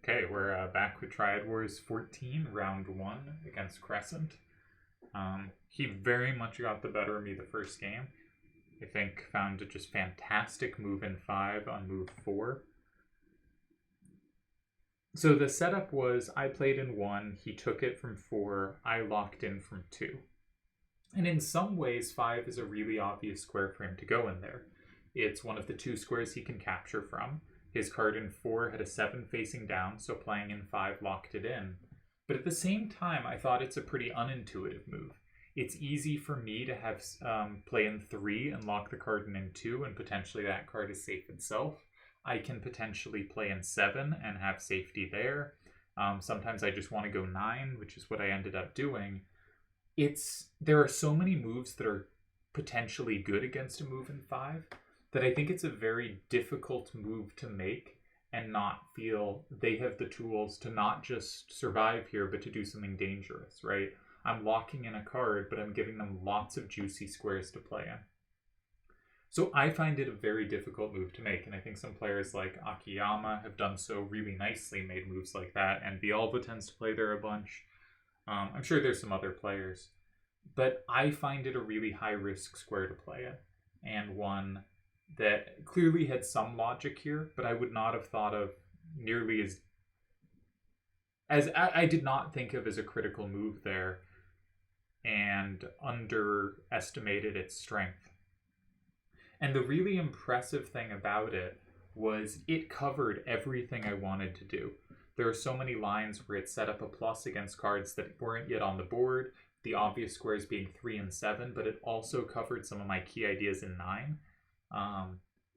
Okay, we're back with Triad Wars 14, round 1 against Crescent. He very much got the better of me the first game. I think found a just fantastic move in 5 on move 4. So the setup was I played in 1, he took it from 4, I locked in from 2. And in some ways, 5 is a really obvious square for him to go in there. It's one of the 2 squares he can capture from. His card in 4 had a 7 facing down, so playing in 5 locked it in. But at the same time, I thought it's a pretty unintuitive move. It's easy for me to have play in 3 and lock the card in 2, and potentially that card is safe itself. I can potentially play in 7 and have safety there. Sometimes I just want to go 9, which is what I ended up doing. There are so many moves that are potentially good against a move in 5 that I think it's a very difficult move to make and not feel they have the tools to not just survive here, but to do something dangerous, right? I'm locking in a card, but I'm giving them lots of juicy squares to play in. So I find it a very difficult move to make, and I think some players like Akiyama have done so really nicely, made moves like that, and Villalba tends to play there a bunch. I'm sure there's some other players, but I find it a really high-risk square to play in, and one that clearly had some logic here, but I would not have thought of nearly as I did not think of as a critical move there, and underestimated its strength. And the really impressive thing about it was it covered everything I wanted to do. There are so many lines where it set up a plus against cards that weren't yet on the board, the obvious squares being 3 and 7, but it also covered some of my key ideas in 9.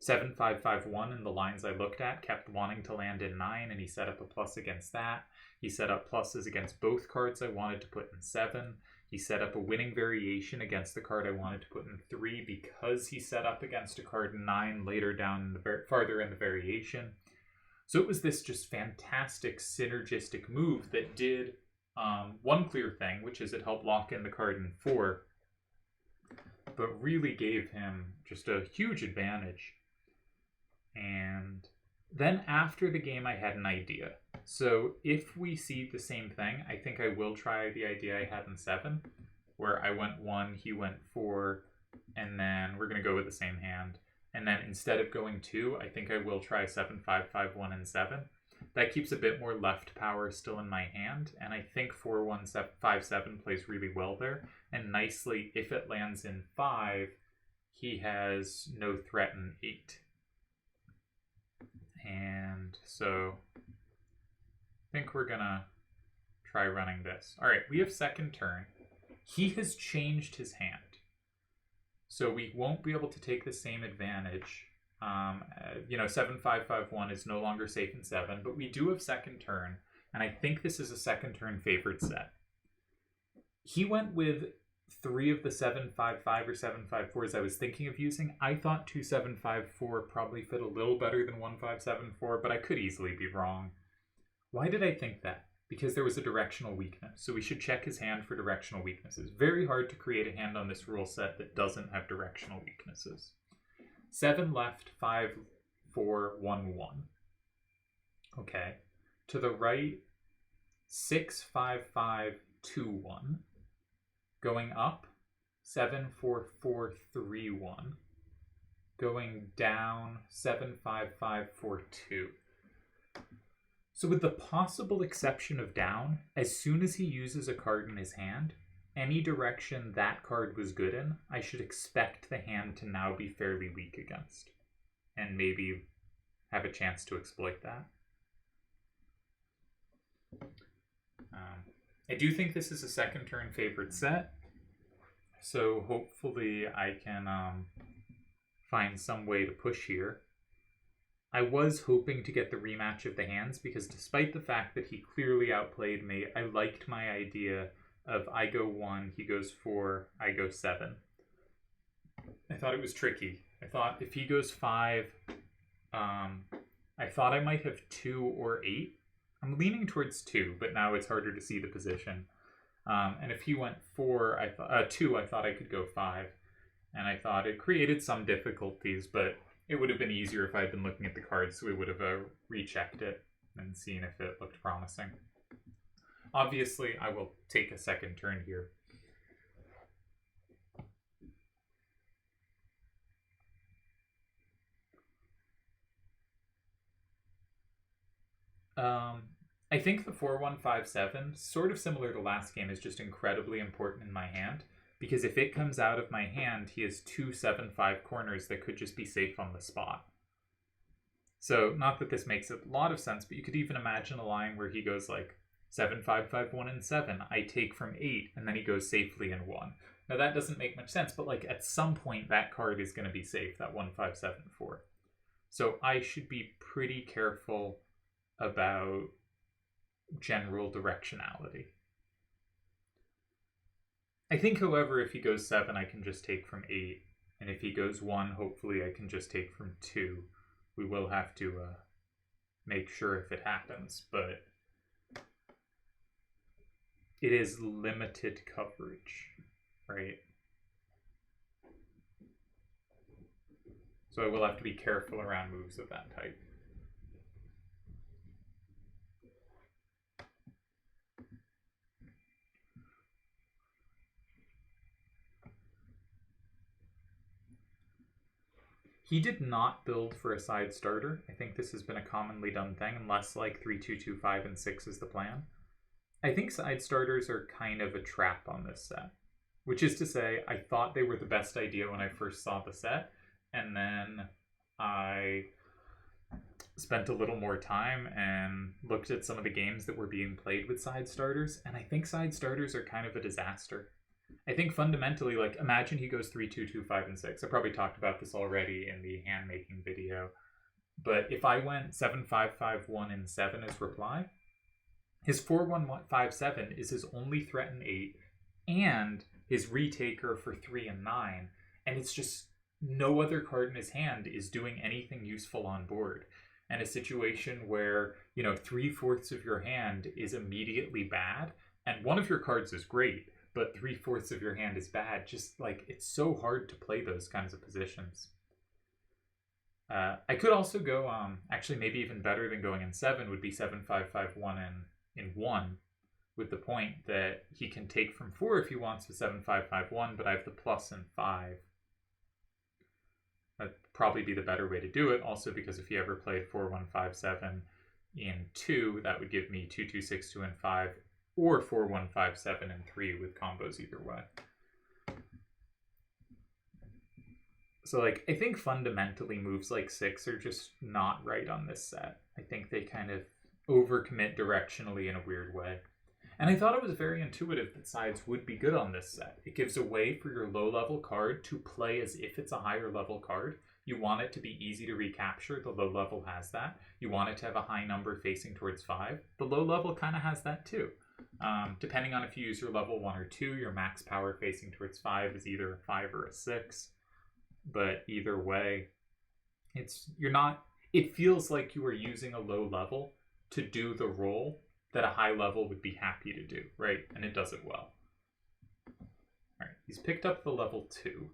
7, 5, 5, 1 and the lines I looked at kept wanting to land in 9, and he set up a plus against that. He set up pluses against both cards I wanted to put in 7. He set up a winning variation against the card I wanted to put in 3 because he set up against a card in 9 later down farther in the variation. So it was this just fantastic synergistic move that did one clear thing, which is it helped lock in the card in 4, but really gave him just a huge advantage. And then after the game, I had an idea. So if we see the same thing, I think I will try the idea I had in 7, where I went 1, he went 4, and then we're going to go with the same hand. And then instead of going 2, I think I will try 7, 5, 5, 1, and 7. That keeps a bit more left power still in my hand, and I think 4, 1, 7, 5, 7 plays really well there. And nicely, if it lands in 5, he has no threat in 8. And so I think we're gonna try running this. All right, we have second turn. He has changed his hand, so we won't be able to take the same advantage. 7, 5, 5, 1 is no longer safe in 7, but we do have second turn, and I think this is a second turn favored set. He went with 3 of the 7, 5, 5 or 7, 5, 4s I was thinking of using. I thought 2, 7, 5, 4 probably fit a little better than 1, 5, 7, 4, but I could easily be wrong. Why did I think that? Because there was a directional weakness, so we should check his hand for directional weaknesses. Very hard to create a hand on this rule set that doesn't have directional weaknesses. 7 left, 5, 4, 1, 1. Okay. To the right, 6, 5, 5, 2, 1. Going up, 7, 4, 4, 3, 1. Going down, 7, 5, 5, 4, 2. So with the possible exception of down, as soon as he uses a card in his hand, any direction that card was good in, I should expect the hand to now be fairly weak against, and maybe have a chance to exploit that. I do think this is a second turn favored set, so hopefully I can find some way to push here. I was hoping to get the rematch of the hands, because despite the fact that he clearly outplayed me, I liked my idea of I go 1, he goes 4, I go 7. I thought it was tricky. I thought if he goes 5, I thought I might have 2 or 8. I'm leaning towards 2, but now it's harder to see the position. And if he went 4, 2, I thought I could go 5. And I thought it created some difficulties, but it would have been easier if I had been looking at the cards, so we would have rechecked it. and seeing if it looked promising. Obviously, I will take a second turn here. I think the 4157, sort of similar to last game, is just incredibly important in my hand, because if it comes out of my hand, he has 2 7/5 corners that could just be safe on the spot. So, not that this makes a lot of sense, but you could even imagine a line where he goes like 7/5/5/1 and 7. I take from 8, and then he goes safely in 1. Now that doesn't make much sense, but like at some point that card is going to be safe, that 1/5/7/4. So I should be pretty careful about general directionality. I think, however, if he goes 7, I can just take from 8. And if he goes 1, hopefully I can just take from 2. We will have to make sure if it happens, but it is limited coverage, right? So I will have to be careful around moves of that type. He did not build for a side starter. I think this has been a commonly done thing, unless like 3, 2, 2, 5, and 6 is the plan. I think side starters are kind of a trap on this set. Which is to say, I thought they were the best idea when I first saw the set, and then I spent a little more time and looked at some of the games that were being played with side starters, and I think side starters are kind of a disaster. I think fundamentally, like, imagine he goes 3, 2, 2, 5, and 6. I probably talked about this already in the hand-making video. But if I went 7, 5, 5, 1, and 7 as reply, his 4, 1, 5, 7 is his only threat in 8, and his retaker for 3 and 9. And it's just no other card in his hand is doing anything useful on board. And a situation where, 3/4 of your hand is immediately bad, and one of your cards is great, but 3/4 of your hand is bad. Just like, it's so hard to play those kinds of positions. I could also go, actually maybe even better than going in 7 would be 7, 5, 5, 1 in 1, with the point that he can take from 4 if he wants with 7, 5, 5, 1, but I have the plus in 5. That'd probably be the better way to do it, also because if he ever played 4, 1, 5, 7 in 2, that would give me 2, 2, 6, 2, and 5, or 4, 1, 5, 7, and 3 with combos either way. So, like, I think fundamentally moves like 6 are just not right on this set. I think they kind of overcommit directionally in a weird way. And I thought it was very intuitive that sides would be good on this set. It gives a way for your low-level card to play as if it's a higher-level card. You want it to be easy to recapture. The low level has that. You want it to have a high number facing towards 5. The low level kind of has that too. Depending on if you use your level 1 or 2, your max power facing towards 5 is either a 5 or a 6. But either way, it feels like you are using a low level to do the role that a high level would be happy to do, right? And it does it well. All right, he's picked up the level 2.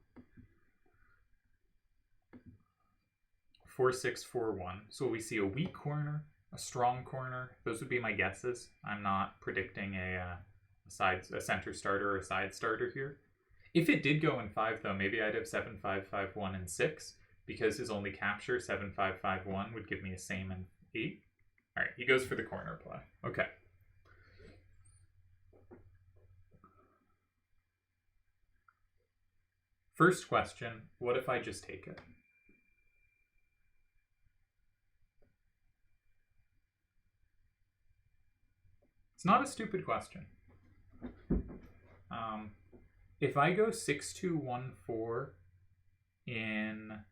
4, 6, 4, 1. So we see a weak corner, a strong corner. Those would be my guesses. I'm not predicting a center starter or a side starter here. If it did go in 5, though, maybe I'd have 7, 5, 5, 1, and 6, because his only capture, 7, 5, 5, 1, would give me a same in 8. All right, he goes for the corner play. Okay. First question, what if I just take it? It's not a stupid question. If I go 6, 2, 1, 4 in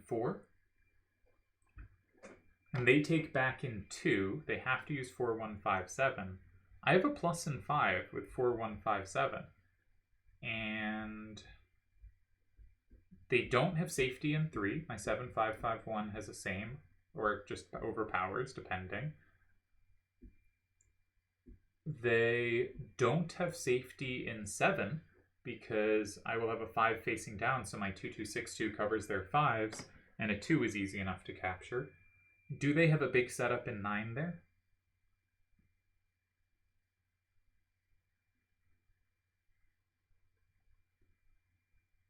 4, and they take back in 2, they have to use 4, 1, 5, 7. I have a plus in 5 with 4, 1, 5, 7. And they don't have safety in 3. My 7, 5, 5, 1 has a same, or just overpowers, depending. They don't have safety in 7 because I will have a 5 facing down, so my 2, 2, 6, 2 covers their 5s, and a 2 is easy enough to capture. Do they have a big setup in 9 there?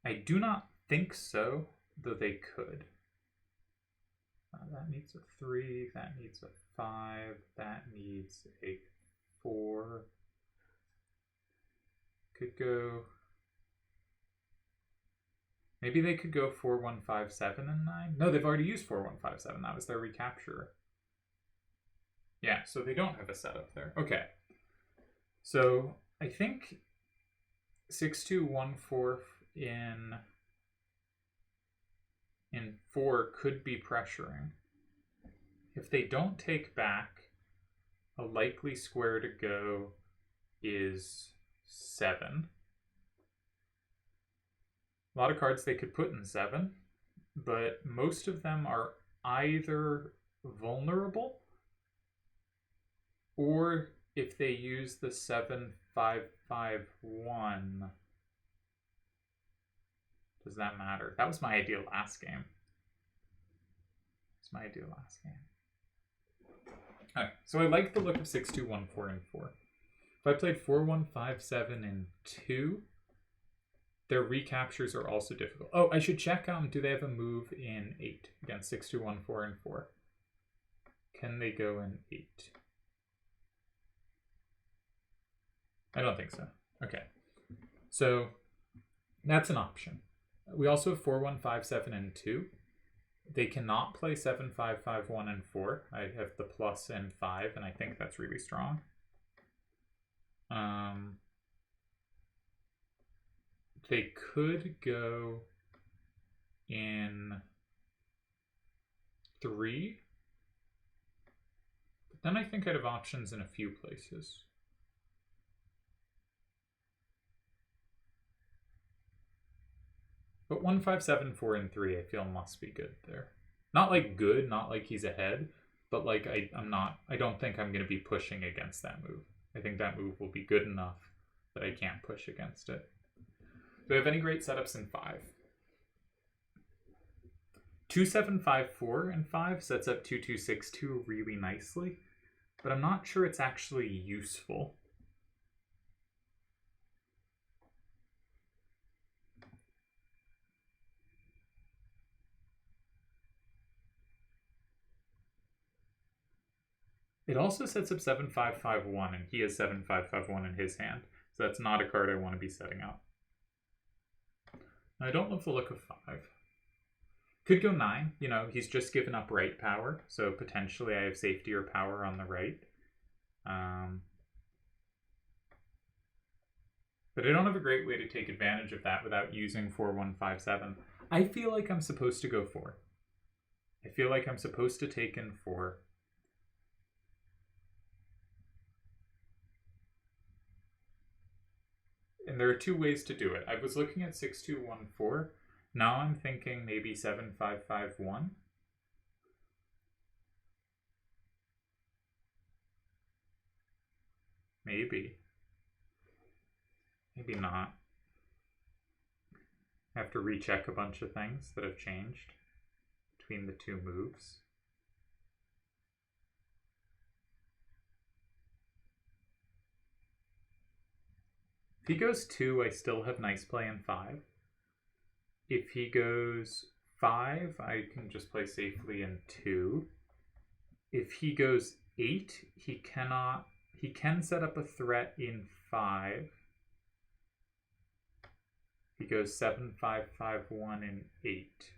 I do not think so, though they could. That needs a 3, that needs a 5, that needs a 4. Could go... Maybe they could go 4, 1, 5, 7, and 9? No, they've already used 4, 1, 5, 7. That was their recapture. Yeah, so they don't have a setup there. Okay. So I think 6, 2, 1, 4 in 4 could be pressuring. If they don't take back, a likely square to go is 7. A lot of cards they could put in 7, but most of them are either vulnerable, or if they use the 7, 5, 5, 1, does that matter? That was my idea last game. That's my idea last game. Alright, so I like the look of 6, 2, 1, 4, and 4. If I played 4, 1, 5, 7, and 2, their recaptures are also difficult. Oh, I should check, do they have a move in 8? Again, 6, 2, 1, 4, and 4. Can they go in 8? I don't think so. Okay. So, that's an option. We also have 4, 1, 5, 7, and 2. They cannot play 7, 5, 5, 1, and 4. I have the plus and 5, and I think that's really strong. They could go in 3. But then I think I'd have options in a few places. But 1, 5, 7, 4, and 3 I feel must be good there. Not like good, not like he's ahead, but like I don't think I'm going to be pushing against that move. I think that move will be good enough that I can't push against it. Do I have any great setups in 5? 2, 7, 5, 4, and 5 sets up 2, 2, 6, 2 really nicely, but I'm not sure it's actually useful. It also sets up 7, 5, 5, 1, and he has 7, 5, 5, 1 in his hand. So that's not a card I want to be setting up. I don't love the look of 5. Could go 9. You know, he's just given up right power, so potentially I have safety or power on the right. But I don't have a great way to take advantage of that without using 4, 1, 5, 7. I feel like I'm supposed to go 4. I feel like I'm supposed to take in 4. And there are 2 ways to do it. I was looking at 6, 2, 1, 4. Now I'm thinking maybe 7, 5, 5, 1. Maybe. Maybe not. I have to recheck a bunch of things that have changed between the 2 moves. If he goes 2, I still have nice play in 5. If he goes 5, I can just play safely in 2. If he goes 8, he can set up a threat in 5. He goes 7, 5, 5, 1, and 8.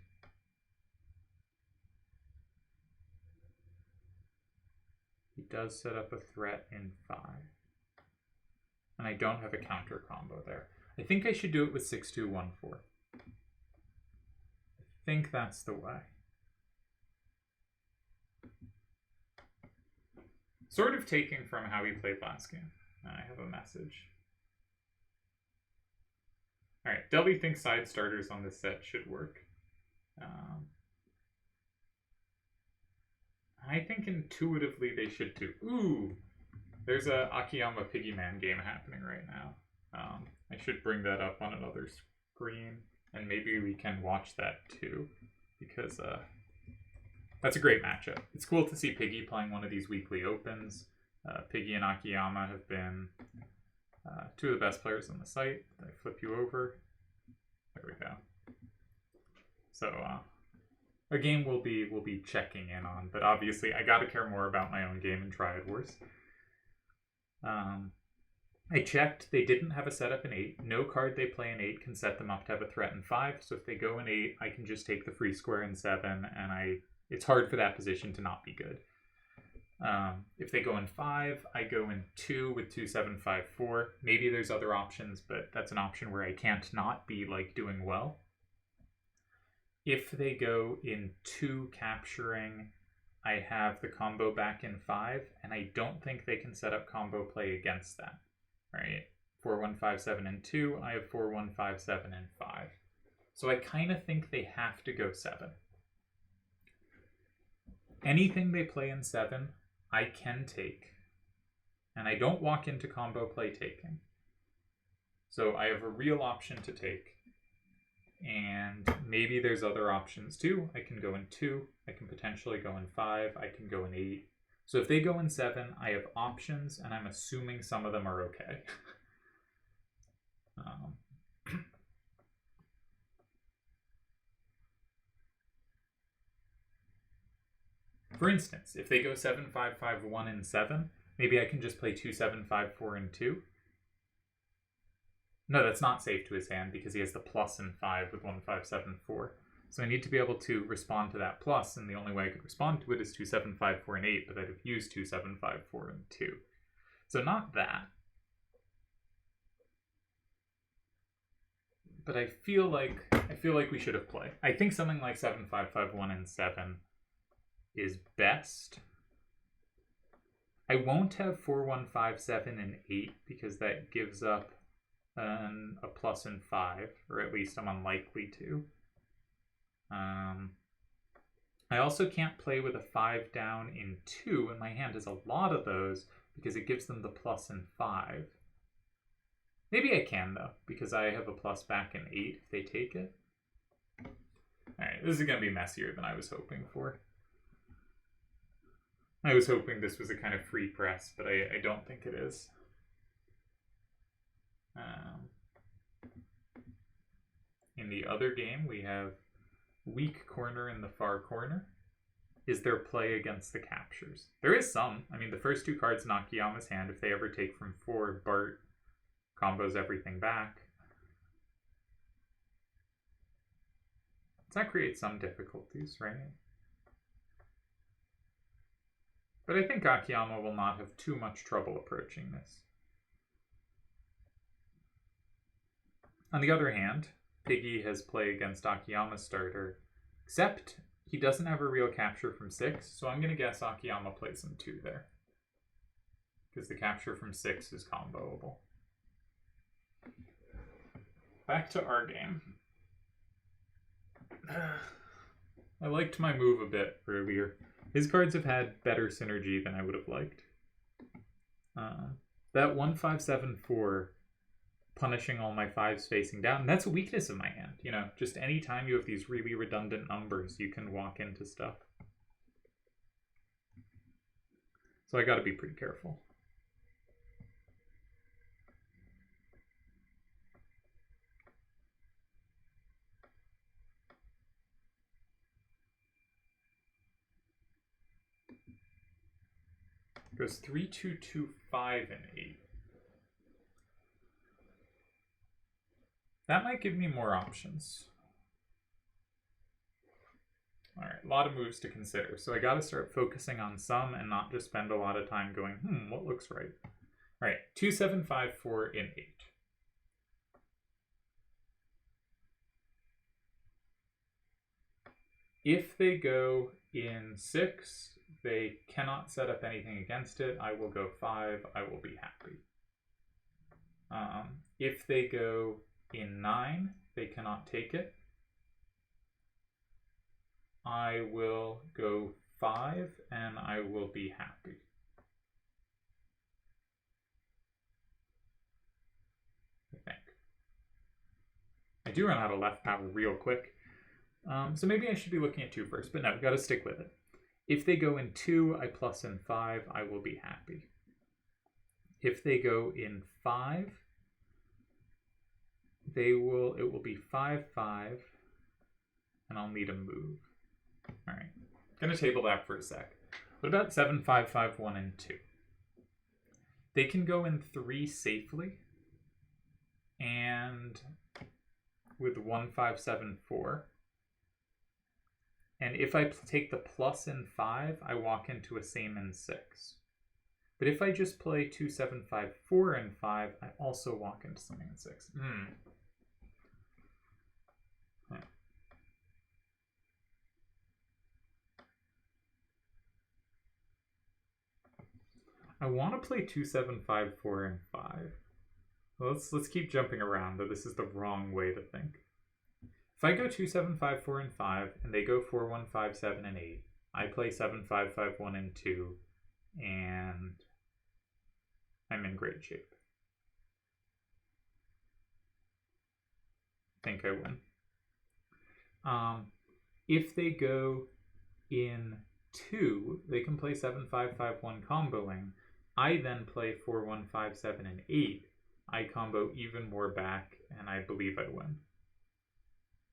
He does set up a threat in 5. And I don't have a counter combo there. I think I should do it with 6, 2, 1, 4. I think that's the way. Sort of taking from how he played last game. I have a message. Alright, Delby thinks side starters on this set should work. I think intuitively they should too. Ooh! There's a Akiyama Piggyman game happening right now. I should bring that up on another screen, and maybe we can watch that too, because that's a great matchup. It's cool to see Piggy playing one of these weekly opens. Piggy and Akiyama have been two of the best players on the site. I flip you over. There we go. So a game we'll be checking in on, but obviously I gotta care more about my own game and Triad Wars. I checked, they didn't have a setup in 8. No card they play in 8 can set them up to have a threat in 5, so if they go in 8, I can just take the free square in 7, and it's hard for that position to not be good. If they go in 5, I go in 2 with 2, 7, 5, 4. Maybe there's other options, but that's an option where I can't not be like doing well. If they go in 2 capturing, I have the combo back in 5, and I don't think they can set up combo play against that. Right? 4, 1, 5, 7, and 2. I have 4, 1, 5, 7, and 5. So I kind of think they have to go 7. Anything they play in 7, I can take. And I don't walk into combo play taking. So I have a real option to take. And maybe there's other options too. I can go in 2. I can potentially go in 5. I can go in 8. So if they go in 7, I have options, and I'm assuming some of them are okay. For instance, if they go 7, 5, 5, 1, and 7, maybe I can just play 2, 7, 5, 4, and 2. No, that's not safe to his hand because he has the plus in 5 with 1, 5, 7, 4. So I need to be able to respond to that plus, and the only way I could respond to it is 2, 7, 5, 4, and 8, but I'd have used 2, 7, 5, 4, and 2. So not that. But I feel like we should have played. I think something like 7, 5, 5, 1, and 7 is best. I won't have 4, 1, 5, 7, and 8 because that gives up a plus in 5, or at least I'm unlikely to. I also can't play with a 5 down in 2, and my hand has a lot of those because it gives them the plus in 5. Maybe I can, though, because I have a plus back in 8 if they take it. Alright, this is going to be messier than I was hoping for. I was hoping this was a kind of free press, but I don't think it is. In the other game, we have weak corner in the far corner. Is there play against the captures? There is some. I mean, the first 2 cards in Akiyama's hand, if they ever take from 4, Bart combos everything back. Does that create some difficulties, right? But I think Akiyama will not have too much trouble approaching this. On the other hand, Piggy has play against Akiyama's starter, except he doesn't have a real capture from 6, so I'm going to guess Akiyama plays some 2 there. Because the capture from 6 is comboable. Back to our game. I liked my move a bit earlier. His cards have had better synergy than I would have liked. That 1, 5, 7, 4... punishing all my 5s facing down. That's a weakness of my hand. You know, just any time you have these really redundant numbers, you can walk into stuff. So I gotta be pretty careful. Goes 3, 2, 2, 5, and 8. That might give me more options. Alright, a lot of moves to consider. So I gotta start focusing on some and not just spend a lot of time going, what looks right? Alright, 2, 7, 5, 4, and 8. If they go in 6, they cannot set up anything against it. I will go 5. I will be happy. If they go in 9, they cannot take it. I will go 5, and I will be happy. I think. I do run out of left power real quick. So maybe I should be looking at 2 first, but no, we've got to stick with it. If they go in 2, I plus in 5, I will be happy. If they go in 5, it will be 5-5, and I'll need a move. All right, gonna table that for a sec. What about 7-5-5-1 and 2? They can go in 3 safely, and with 1-5-7-4. And if I take the plus in 5, I walk into a same in 6. But if I just play 2-7-5-4 in 5, I also walk into something in 6. I want to play 2-7-5-4 and 5. Let's keep jumping around, though this is the wrong way to think. If I go 2-7-5-4 and 5, and they go 4-1-5-7 and 8, I play 7-5-5-1 and 2, and I'm in great shape. I think I win. If they go in 2, they can play 7-5-5-1 comboing. I then play 4-1-5-7 and 8. I combo even more back, and I believe I win.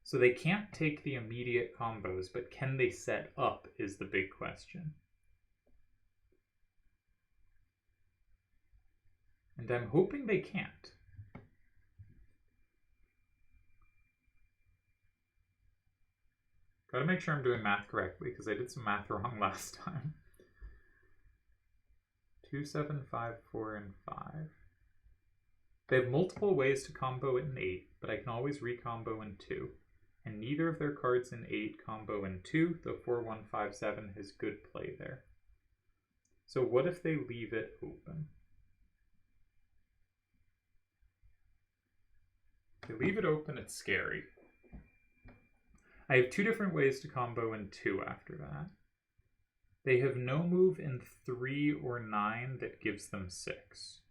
So they can't take the immediate combos, but can they set up is the big question. And I'm hoping they can't. Gotta make sure I'm doing math correctly, because I did some math wrong last time. 2-7-5-4 and 5. They have multiple ways to combo it in 8, but I can always recombo in 2. And neither of their cards in 8 combo in 2, though 4-1-5-7 has good play there. So what if they leave it open? If they leave it open, it's scary. I have 2 different ways to combo in 2 after that. They have no move in 3 or 9 that gives them 6.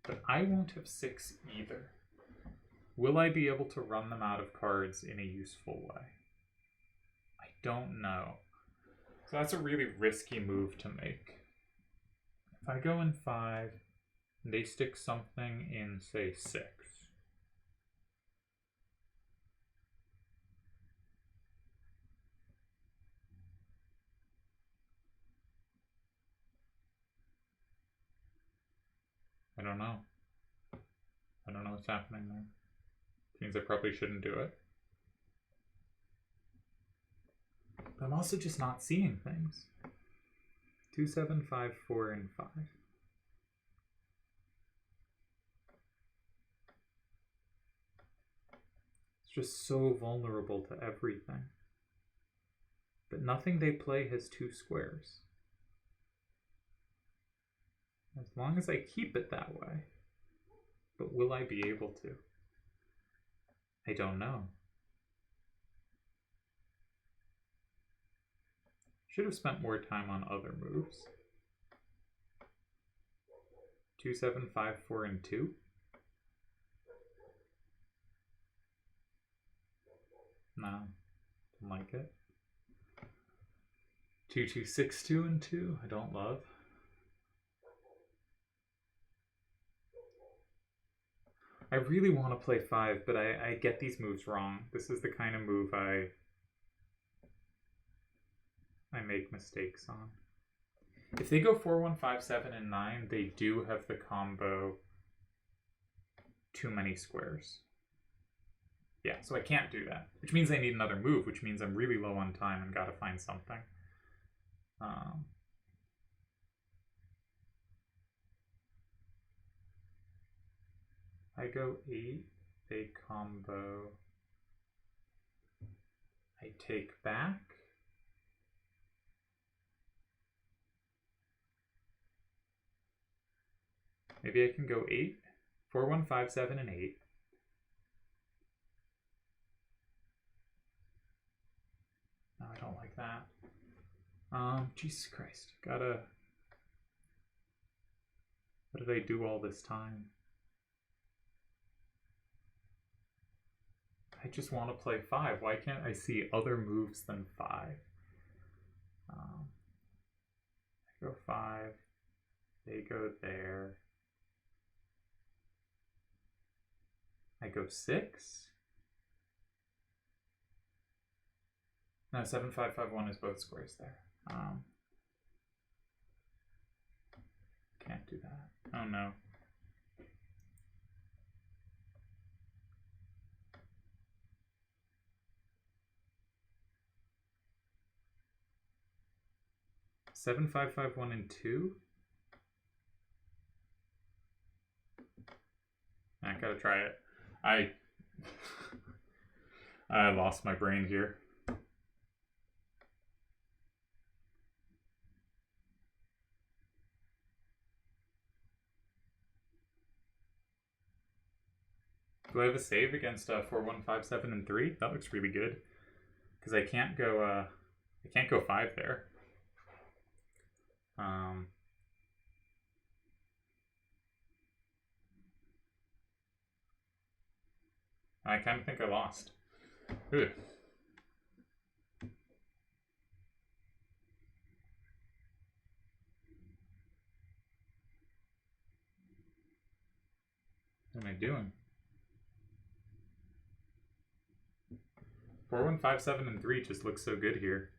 But I won't have 6 either. Will I be able to run them out of cards in a useful way? I don't know. So that's a really risky move to make. If I go in 5, and they stick something in, say, 6. I don't know. I don't know what's happening there. It means I probably shouldn't do it. But I'm also just not seeing things. 2-7-5-4 and 5. It's just so vulnerable to everything. But nothing they play has 2 squares. As long as I keep it that way. But will I be able to? I don't know. Should have spent more time on other moves. 2-7-5-4 and 2. No, don't like it. 2-2-6-2 and 2. I don't love. I really want to play 5, but I get these moves wrong. This is the kind of move I make mistakes on. If they go 4-1-5-7 and 9, they do have the combo too many squares. Yeah, so I can't do that, which means I need another move, which means I'm really low on time and gotta find something. I go 8, they combo. I take back. Maybe I can go 8, 4-1-5-7 and 8. No, I don't like that. Jesus Christ, gotta. What did I do all this time? I just want to play 5. Why can't I see other moves than 5? I go 5. They go there. I go 6. No, 7, 5, 5, 1 is both squares there. Can't do that. Oh no. Seven, 5, 5, 1, and 2. I gotta try it. I lost my brain here. Do I have a save against 4, 1, 5, 7, and 3? That looks really good. Because I can't go 5 there. I kind of think I lost. Ugh. What am I doing? 4, 1, 5, 7, and 3 just looks so good here.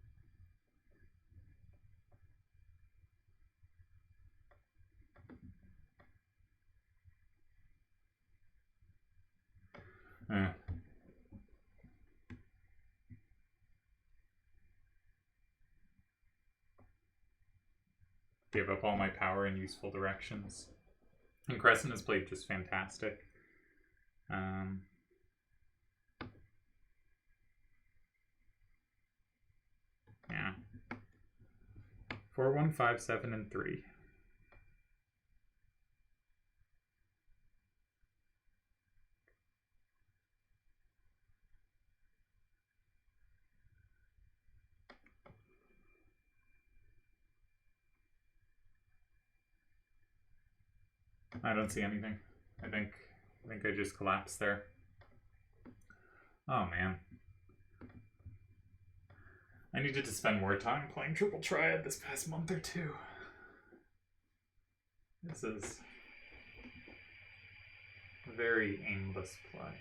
Give up all my power in useful directions. And Crescent has played just fantastic. Yeah. 4, 1, 5, 7, and 3. I don't see anything. I think I just collapsed there. Oh man. I needed to spend more time playing Triple Triad this past month or two. This is a very aimless play.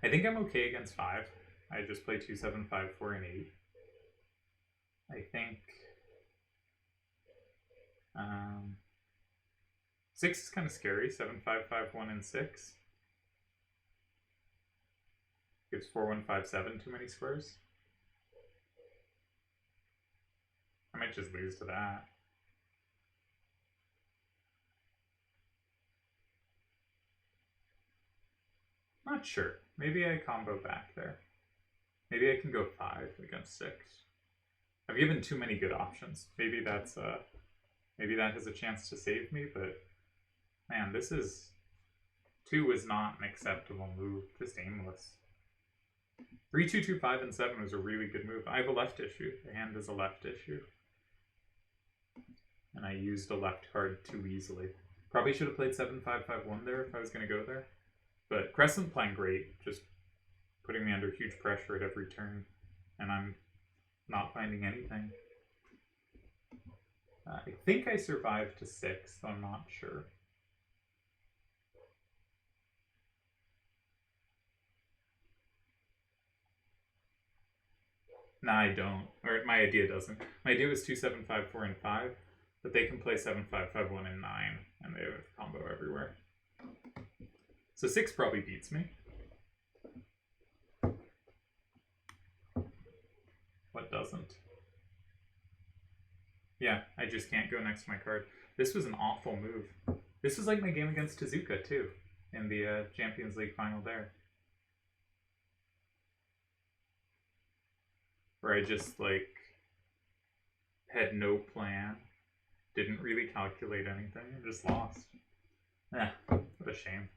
I think I'm okay against 5. I just play 2, 7, 5, 4, and 8. I think 6 is kind of scary. 7, 5, 5, 1, and 6. Gives 4, 1, 5, 7 too many squares. I might just lose to that. Not sure. Maybe I combo back there. Maybe I can go 5 against 6. I've given too many good options. Maybe that's maybe that has a chance to save me, but man, this is 2 is not an acceptable move. Just aimless. 3, 2, 2, 5, and 7 was a really good move. I have a left issue. The hand is a left issue. And I used a left card too easily. Probably should have played 7, 5, 5, 1 there if I was going to go there. But Crescent playing great, just putting me under huge pressure at every turn. And I'm not finding anything. I think I survived to 6, though I'm not sure. Nah, I don't. Or my idea doesn't. My idea was 2, 7, 5, 4, and 5. But they can play 7, 5, 5, 1, and 9. And they have a combo everywhere. So 6 probably beats me. What doesn't? Yeah, I just can't go next to my card. This was an awful move. This was like my game against Tezuka, too. In the Champions League final there. Where I just, like, had no plan. Didn't really calculate anything. And just lost. Eh, what a shame.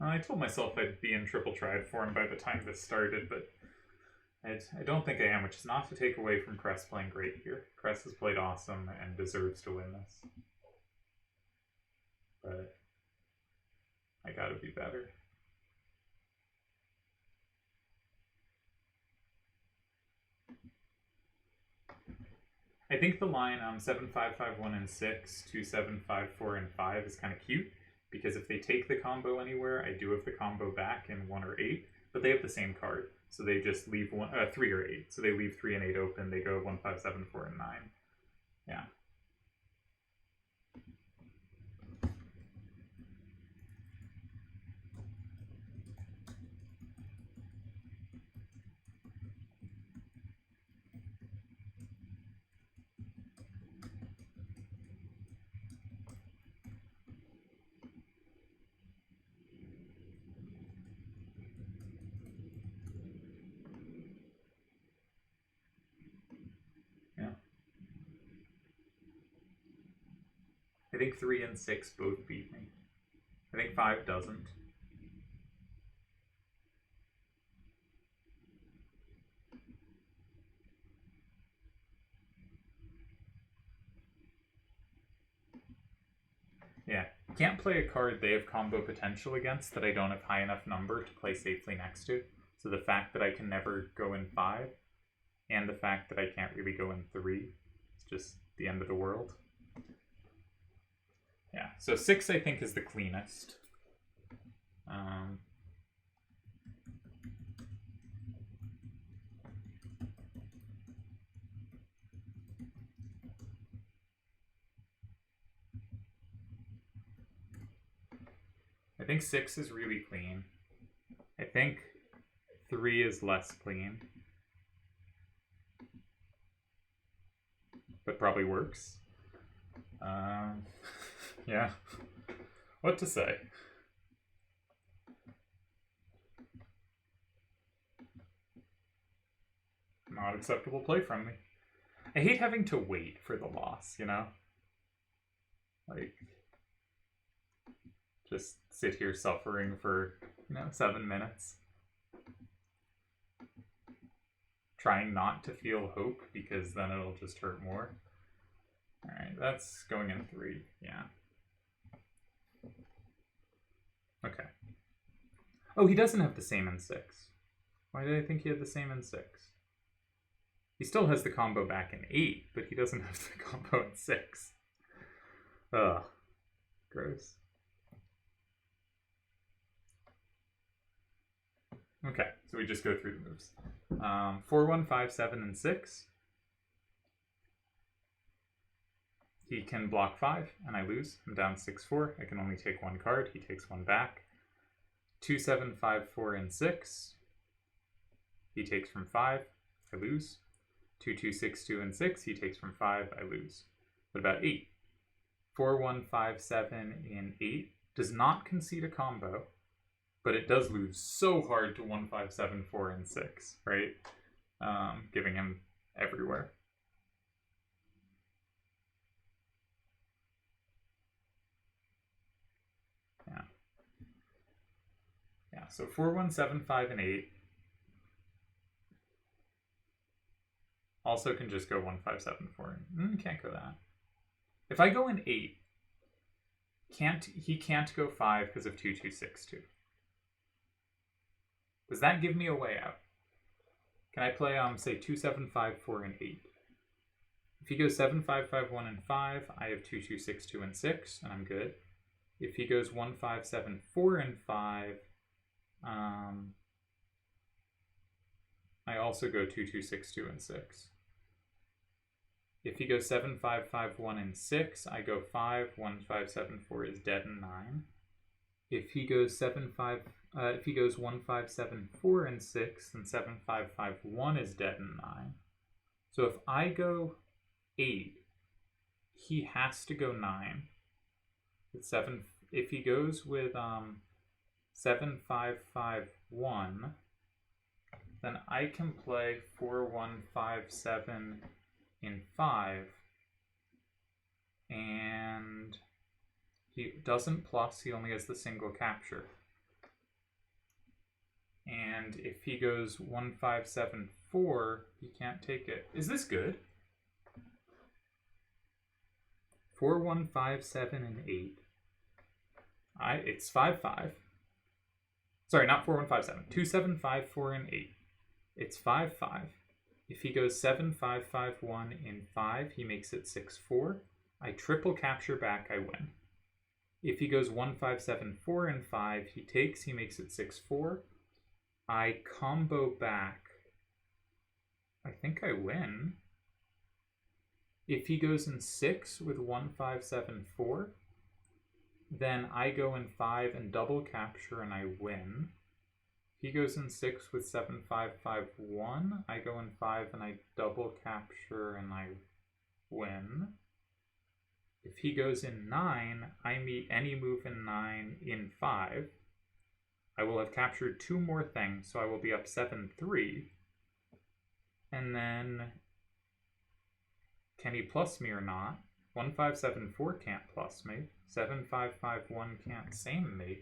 I told myself I'd be in triple triad form by the time this started, but I don't think I am, which is not to take away from Cres playing great here. Cres has played awesome and deserves to win this. But I gotta be better. I think the line 7, 5, 5, 1, and 6, 2, 7, 5, 4, and 5 is kind of cute, because if they take the combo anywhere, I do have the combo back in 1 or 8, but they have the same card, so they just leave 3 or 8. So they leave 3 and 8 open, they go 1, 5, 7, 4, and 9. Yeah. I think 3 and 6 both beat me. I think 5 doesn't. Yeah, can't play a card they have combo potential against that I don't have high enough number to play safely next to. So the fact that I can never go in 5, and the fact that I can't really go in 3, is just the end of the world. Yeah, so 6 I think is the cleanest. I think 6 is really clean. I think 3 is less clean, but probably works. Yeah. What to say? Not acceptable play from me. I hate having to wait for the loss, you know? Like, just sit here suffering for, 7 minutes. Trying not to feel hope, because then it'll just hurt more. Alright, that's going in 3, yeah. Okay. Oh, he doesn't have the same in 6. Why did I think he had the same in 6? He still has the combo back in 8, but he doesn't have the combo in 6. Ugh. Gross. Okay, so we just go through the moves. 4, 1, 5, 7, and 6. He can block 5, and I lose. I'm down 6, 4. I can only take 1 card. He takes 1 back. 2, 7, 5, 4, and 6. He takes from 5. I lose. 2, 2, 6, 2, and 6. He takes from 5. I lose. What about 8? 4, 1, 5, 7, and 8. Does not concede a combo, but it does lose so hard to 1, 5, 7, 4, and 6, right? Giving him everywhere. Yeah. Yeah, so 4, 1, 7, 5, and 8. Also can just go 1, 5, 7, 4. Can't go that. If I go in 8, he can't go 5 because of 2, 2, 6, 2. Does that give me a way out? Can I play, say, 2, 7, 5, 4, and 8? If he goes 7, 5, 5, 1, and 5, I have 2, 2, 6, 2, and 6, and I'm good. If he goes 1, 5, 7, 4, and 5, I also go 2, 2, 6, 2, and 6. If he goes 7, 5, 5, 1, and 6, I go 5, 1, 5, 7, 4 is dead and 9. If he goes 7, 5, if he goes 1, 5, 7, 4, and 6, then 7, 5, 5, 1 is dead and 9. So if I go 8, he has to go 9. With 7, if he goes with 7, 5, 5, 1, then I can play 4, 1, 5, 7 in 5, and he doesn't plus, he only has the single capture. And if he goes 1, 5, 7, 4, he can't take it. Is this good? 4, 1, 5, 7, and 8. It's 5, 5. Sorry, not 4, 1, 5, 7. 2, 7, 5, 4, and 8. It's 5, 5. If he goes 7, 5, 5, 1 in 5, he makes it 6, 4. I triple capture back, I win. If he goes 1, 5, 7, 4 in 5, he takes, he makes it 6, 4. I combo back. I think I win. If he goes in 6 with 1, 5, 7, 4, then I go in 5 and double capture and I win. He goes in 6 with 7, 5, 5, 1. I go in 5 and I double capture and I win. If he goes in 9, I meet any move in 9 in 5. I will have captured 2 more things, so I will be up 7, 3. And then, can he plus me or not? 1, 5, 7, 4 can't plus me. 7, 5, 5, 1 can't same me.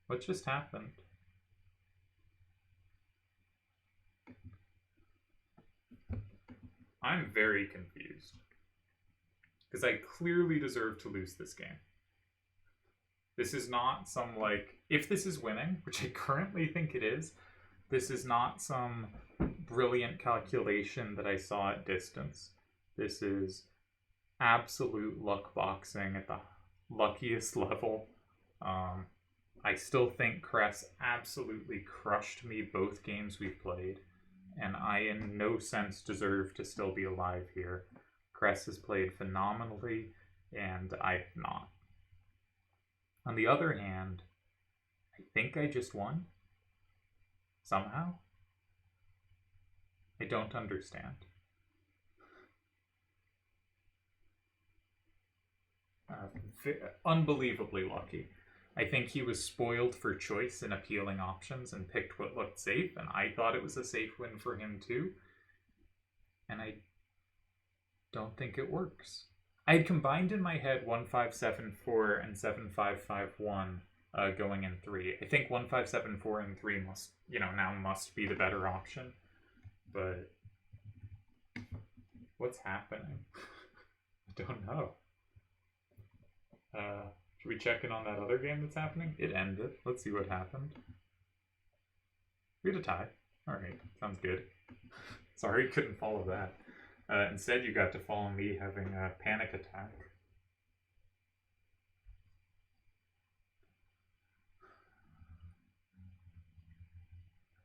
What just happened? I'm very confused. Because I clearly deserve to lose this game. This is not some, like, if this is winning, which I currently think it is, this is not some brilliant calculation that I saw at distance. This is absolute luck boxing at the luckiest level. I still think Cres absolutely crushed me both games we've played, and I in no sense deserve to still be alive here. Cres has played phenomenally, and I have not. On the other hand, I think I just won. Somehow. I don't understand. Unbelievably lucky. I think he was spoiled for choice and appealing options and picked what looked safe, and I thought it was a safe win for him too. And I don't think it works. I had combined in my head 1, 5, 7, 4 and 7, 5, 5, 1 going in 3. I think 1, 5, 7, 4 and 3 must, now must be the better option. But what's happening? I don't know. Should we check in on that other game that's happening? It ended. Let's see what happened. We had a tie. Alright, sounds good. Sorry, couldn't follow that. Instead, you got to follow me having a panic attack.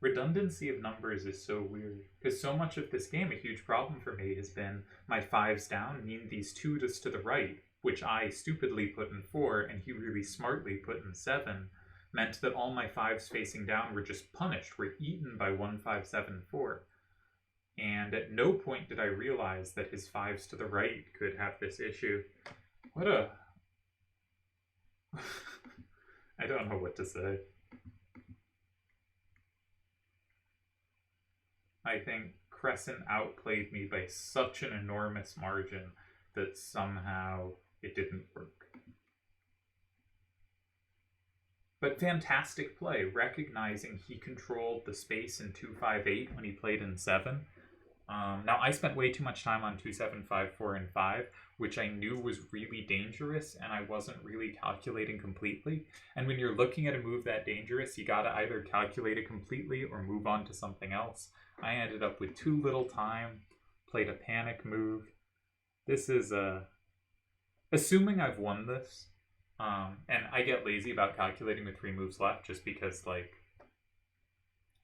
Redundancy of numbers is so weird, because so much of this game, a huge problem for me has been my 5s down mean these 2 just to the right, which I stupidly put in 4 and he really smartly put in 7, meant that all my 5s facing down were just punished, were eaten by 1, 5, 7, 4. And at no point did I realize that his 5s to the right could have this issue. What a... I don't know what to say. I think Crescent outplayed me by such an enormous margin that somehow it didn't work. But fantastic play, recognizing he controlled the space in 2, 5, 8 when he played in 7. Now, I spent way too much time on 2, 7, 5, 4, and 5, which I knew was really dangerous, and I wasn't really calculating completely. And when you're looking at a move that dangerous, you gotta either calculate it completely or move on to something else. I ended up with too little time, played a panic move. This is assuming I've won this, and I get lazy about calculating with 3 moves left, just because, like,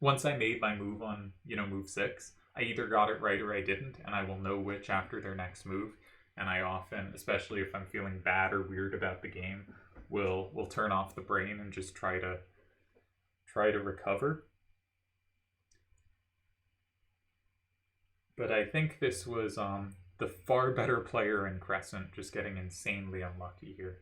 once I made my move on, move 6, I either got it right or I didn't, and I will know which after their next move. And I often, especially if I'm feeling bad or weird about the game, will turn off the brain and just try to recover. But I think this was the far better player in Crescent, just getting insanely unlucky here.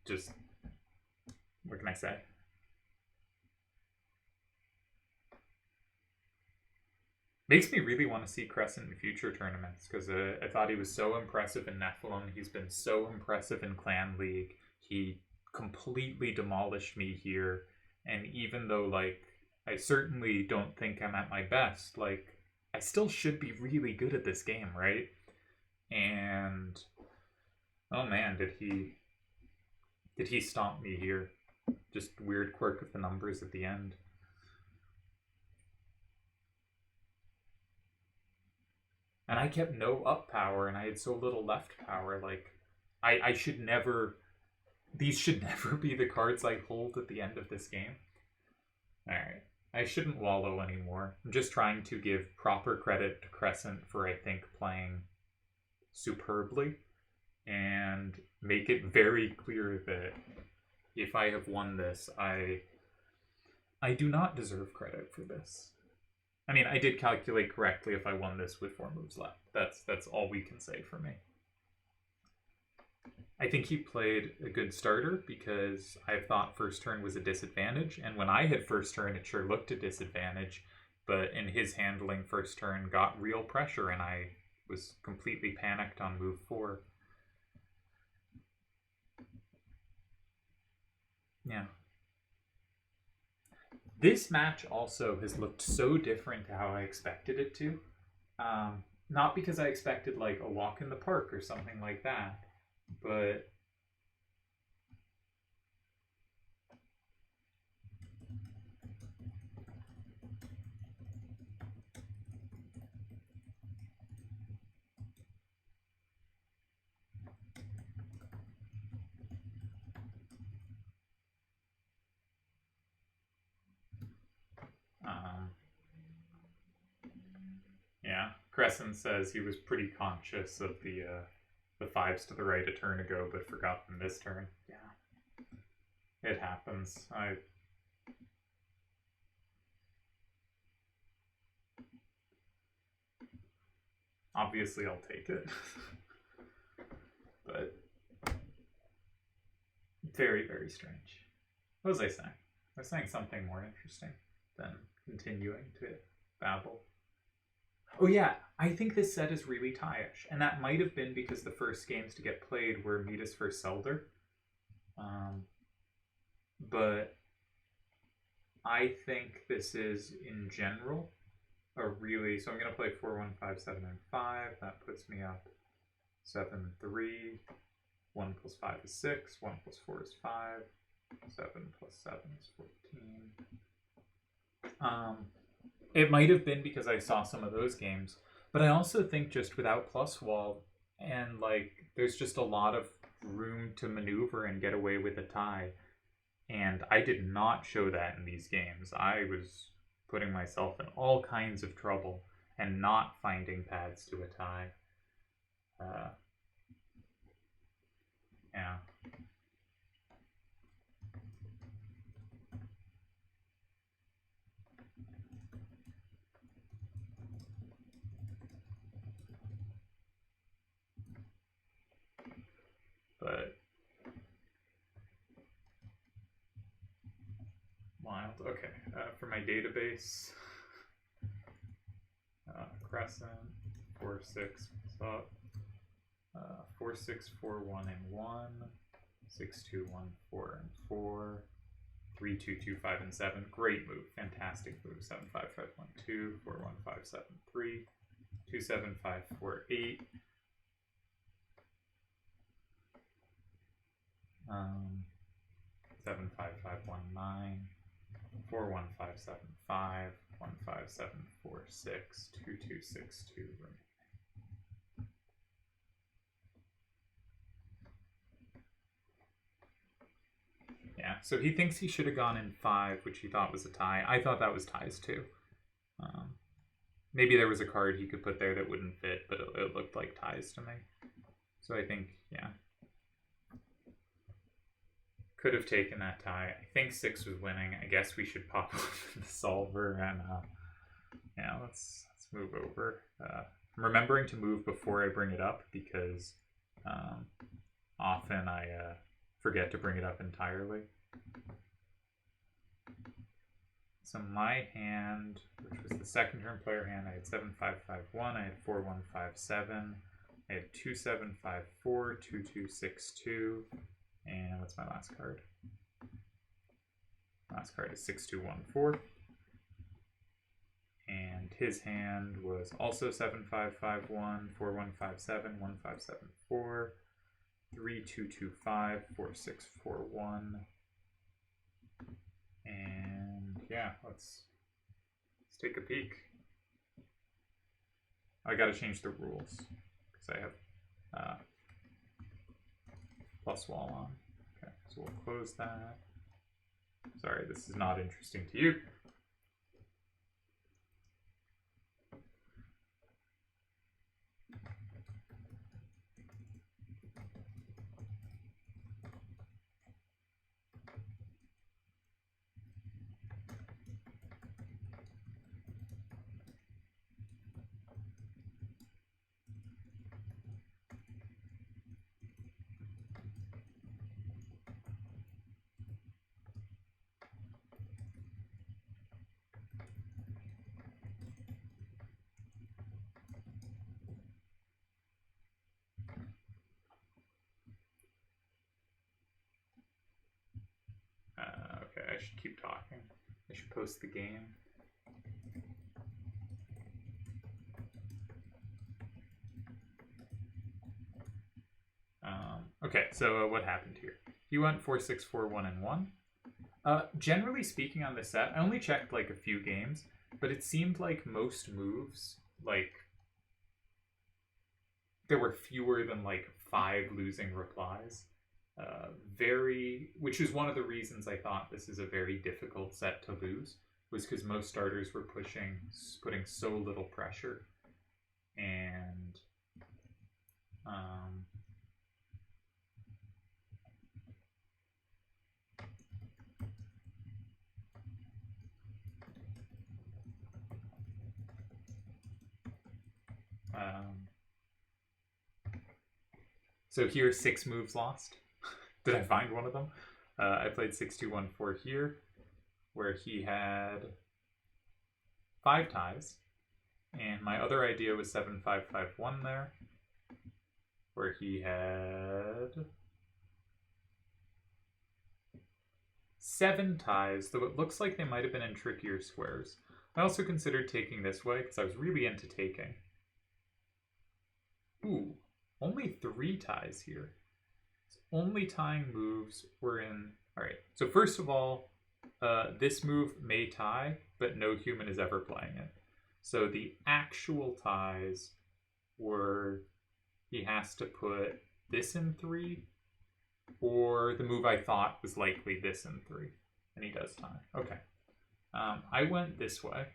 Just, what can I say? Makes me really want to see Crescent in future tournaments, because I thought he was so impressive in Nephilim. He's been so impressive in Clan League. He completely demolished me here. And even though, like, I certainly don't think I'm at my best, like, I still should be really good at this game, right? And oh man, did he stomp me here. Just weird quirk of the numbers at the end. And I kept no up power, and I had so little left power. Like, I should never... These should never be the cards I hold at the end of this game. Alright. I shouldn't wallow anymore. I'm just trying to give proper credit to Crescent for, I think, playing superbly. And make it very clear that if I have won this, I do not deserve credit for this. I mean, I did calculate correctly if I won this with 4 moves left. That's all we can say for me. I think he played a good starter because I thought first turn was a disadvantage, and when I had first turn, it sure looked a disadvantage, but in his handling first turn got real pressure, and I was completely panicked on move 4. Yeah. This match also has looked so different to how I expected it to. Not because I expected like a walk in the park or something like that, but yeah, Crescent says he was pretty conscious of the 5s to the right a turn ago, but forgot them this turn. Yeah, it happens. Obviously I'll take it. But very, very strange. What was I saying? I was saying something more interesting than continuing to babble. Oh yeah, I think this set is really tie-ish, and that might have been because the first games to get played were Midas vs. Selder. But I think this is, in general, a really... So I'm going to play 4, 1, 5, 7, and 5. That puts me up 7, 3. 1 plus 5 is 6. 1 plus 4 is 5. 7 plus 7 is 14. It might have been because I saw some of those games, but I also think just without plus wall, and like there's just a lot of room to maneuver and get away with a tie. And I did not show that in these games. I was putting myself in all kinds of trouble and not finding paths to a tie. Yeah. But wild. Okay, for my database, Crescent 4, 6, what's up? 4, 6, 4, 1, and 1, 6, 2, 1, 4, and 4, 3, 2, 2, 5, and 7. Great move, fantastic move. 7, 5, 5, 1, 2, 4, 1, 5, 7, 3, 2, 7, 5, 4, 8. 7, 5, 5, 1, 9, 4, 1, 5, 7, 5, 1, 5, 7, 4, 6, 2, 2, 6, 2. Yeah, so he thinks he should have gone in 5, which he thought was a tie. I thought that was ties too. Maybe there was a card he could put there that wouldn't fit, but it looked like ties to me. So I think, yeah. Could have taken that tie. I think 6 was winning. I guess we should pop open the solver and yeah, let's move over. I'm remembering to move before I bring it up because often I forget to bring it up entirely. So my hand, which was the second turn player hand, I had 7-5-5-1, I had 4-1-5-7, I had 2-7-5-4, 2-2-6-2, and what's my last card? Last card is 6-2-1-4. And his hand was also 7-5-5-1, 4-1-5-7, 1-5-7-4, 3-2-2-5, 4-6-4-1. And yeah, let's take a peek. I gotta change the rules because I have plus wall on. Okay, so we'll close that. Sorry, this is not interesting to you. Okay, I should keep talking. I should post the game. Okay, so what happened here? He went 4-6-4-1-1. Generally speaking on this set, I only checked like a few games, but it seemed like most moves, like there were fewer than like 5 losing replies. Which is one of the reasons I thought this is a very difficult set to lose, was because most starters were putting so little pressure, and so here 6 moves lost. Did I find one of them? I played 6-2-1-4 here, where he had 5 ties, and my other idea was 7-5-5-1 there, where he had 7 ties, though it looks like they might have been in trickier squares. I also considered taking this way, because I was really into taking. Ooh, only 3 ties here. Only tying moves were in... Alright, so first of all, this move may tie, but no human is ever playing it. So the actual ties were he has to put this in 3, or the move I thought was likely this in 3, and he does tie. Okay. I went this way,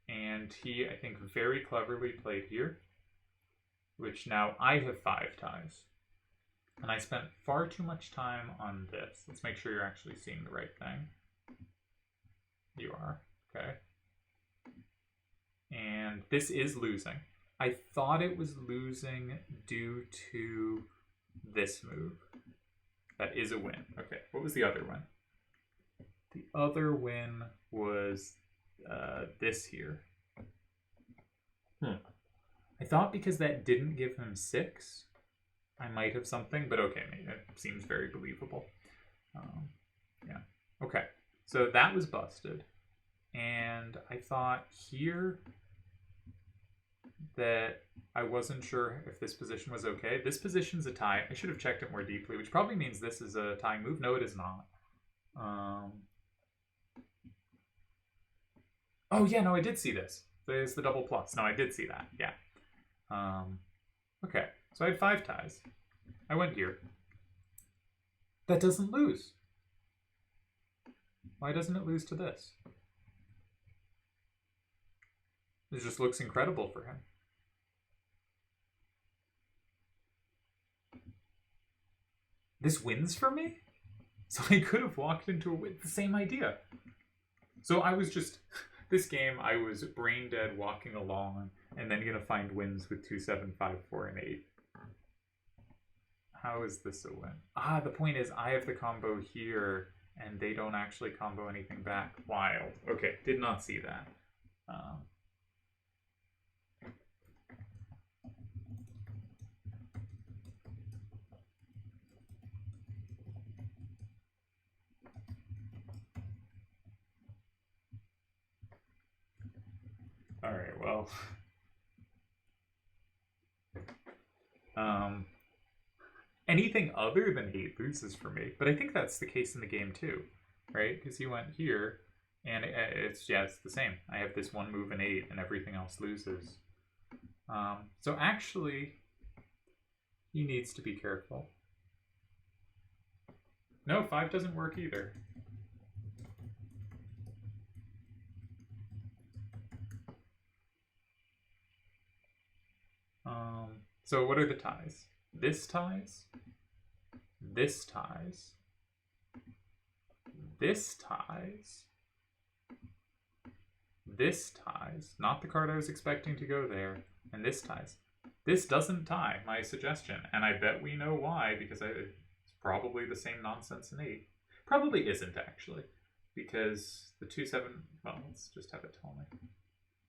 and he, I think, very cleverly played here, which now I have 5 ties. And I spent far too much time on this. Let's make sure you're actually seeing the right thing. You are. Okay. And this is losing. I thought it was losing due to this move. That is a win. Okay, what was the other win? The other win was this here. I thought because that didn't give him 6, I might have something, but okay, it seems very believable. Yeah, okay. So that was busted. And I thought here that I wasn't sure if this position was okay. This position's a tie. I should have checked it more deeply, which probably means this is a tying move. No, it is not. Oh, yeah, no, I did see this. There's the double plus. No, I did see that. Yeah. Okay. So I had 5 ties. I went here. That doesn't lose. Why doesn't it lose to this? It just looks incredible for him. This wins for me? So I could have walked into it with the same idea. So I was just... This game, I was brain dead walking along and then going to find wins with 2, 7, 5, 4, and 8. How is this a win? The point is I have the combo here and they don't actually combo anything back. Wild. Okay, did not see that. All right, well. Anything other than 8 loses for me, but I think that's the case in the game too, right? Because you went here, and it's the same. I have this one move in 8, and everything else loses. So actually, he needs to be careful. No, 5 doesn't work either. So what are the ties? This ties, this ties, this ties, this ties, not the card I was expecting to go there, and this ties. This doesn't tie, my suggestion, and I bet we know why, because it's probably the same nonsense in 8. Probably isn't, actually, because the 2-7, well, let's just have it tell me.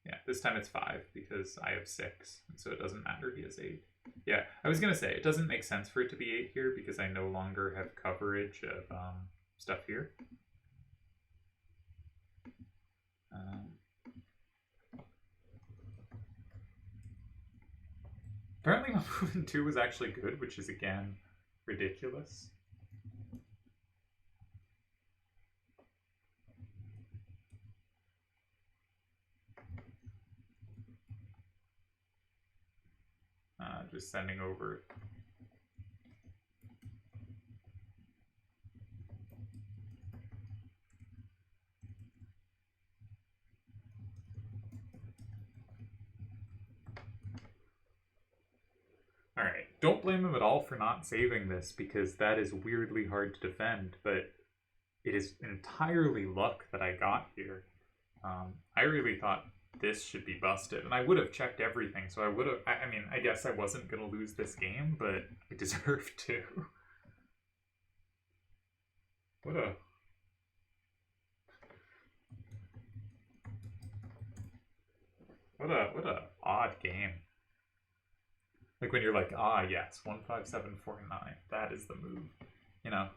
Yeah, this time it's 5, because I have 6, and so it doesn't matter, he has 8. Yeah, I was going to say, it doesn't make sense for it to be 8 here, because I no longer have coverage of stuff here. Apparently my move in 2 was actually good, which is, again, ridiculous. Just sending over. Alright, don't blame him at all for not saving this, because that is weirdly hard to defend, but it is entirely luck that I got here. I really thought this should be busted, and I would have checked everything, so I would have, I mean, I guess I wasn't going to lose this game, but I deserved to. What a odd game. Like when you're like, ah, yes, 15749, that is the move. You know,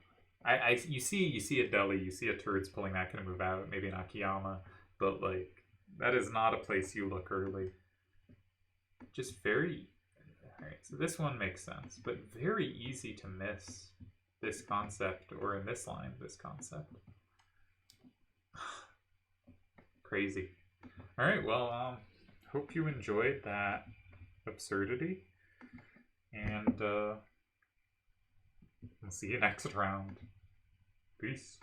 you see a Deli, you see a Turds pulling that kind of move out, maybe an Akiyama, but like that is not a place you look early. Just very. Alright, so this one makes sense, but very easy to miss this concept, or in this line, this concept. Crazy. Alright, well, hope you enjoyed that absurdity, and we'll see you next round. Peace.